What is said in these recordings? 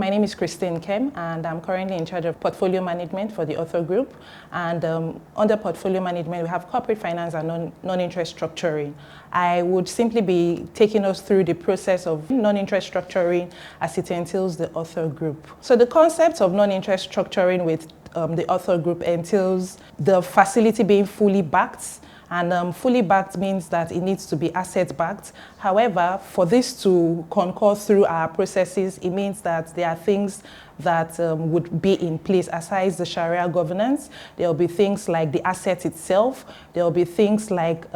my name is Nkem, and I'm currently in charge of portfolio management for the Author Group. And under portfolio management, we have corporate finance and non-interest structuring. I would simply be taking us through the process of non-interest structuring as it entails the Author Group. So the concept of non-interest structuring with the Author Group entails the facility being fully backed. And fully backed means that it needs to be asset backed. However, for this to concur through our processes, it means that there are things that would be in place aside the Sharia governance. There will be things like the asset itself. There will be things like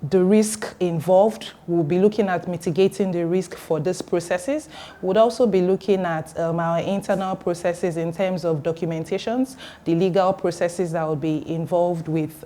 the risk involved. We'll be looking at mitigating the risk for these processes. We'll also be looking at our internal processes in terms of documentations, the legal processes that will be involved with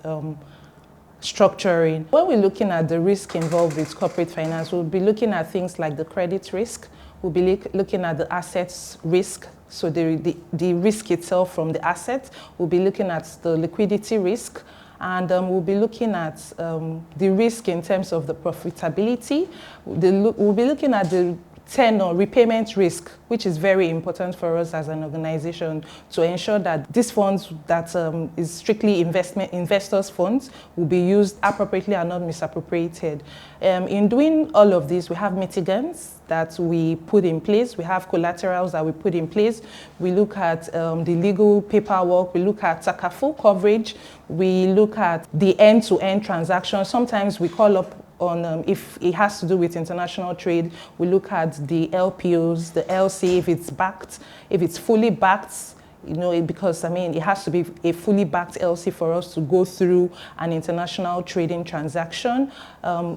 structuring. When we're looking at the risk involved with corporate finance, we'll be looking at things like the credit risk. We'll be looking at the assets risk, so the risk itself from the asset. We'll be looking at the liquidity risk. And we'll be looking at the risk in terms of the profitability. We'll be looking at the tenor repayment risk, which is very important for us as an organization to ensure that these funds that is strictly investors' funds will be used appropriately and not misappropriated. In doing all of this, we have mitigants that we put in place. We have collaterals that we put in place. We look at the legal paperwork. We look at full coverage. We look at the end-to-end transaction. Sometimes we call up on, if it has to do with international trade, we look at the LPOs, the LC, if it's backed, if it's fully backed, you know, because I mean, it has to be a fully backed LC for us to go through an international trading transaction.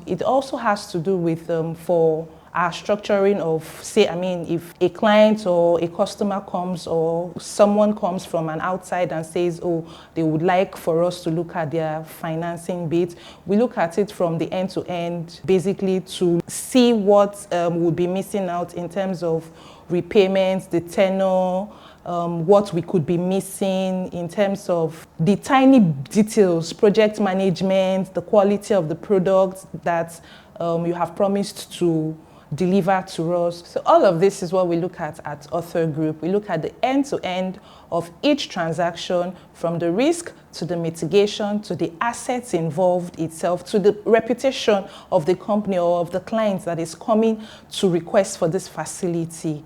It also has to do with for our structuring of, say, I mean, if a client or a customer comes or someone comes from an outside and says, oh, they would like for us to look at their financing bit, we look at it from the end to end, basically to see what would be missing out in terms of repayments, the tenor, what we could be missing in terms of the tiny details, project management, the quality of the product that you have promised to deliver to us. So all of this is what we look at Author Group. We look at the end-to-end of each transaction, from the risk to the mitigation to the assets involved itself to the reputation of the company or of the client that is coming to request for this facility.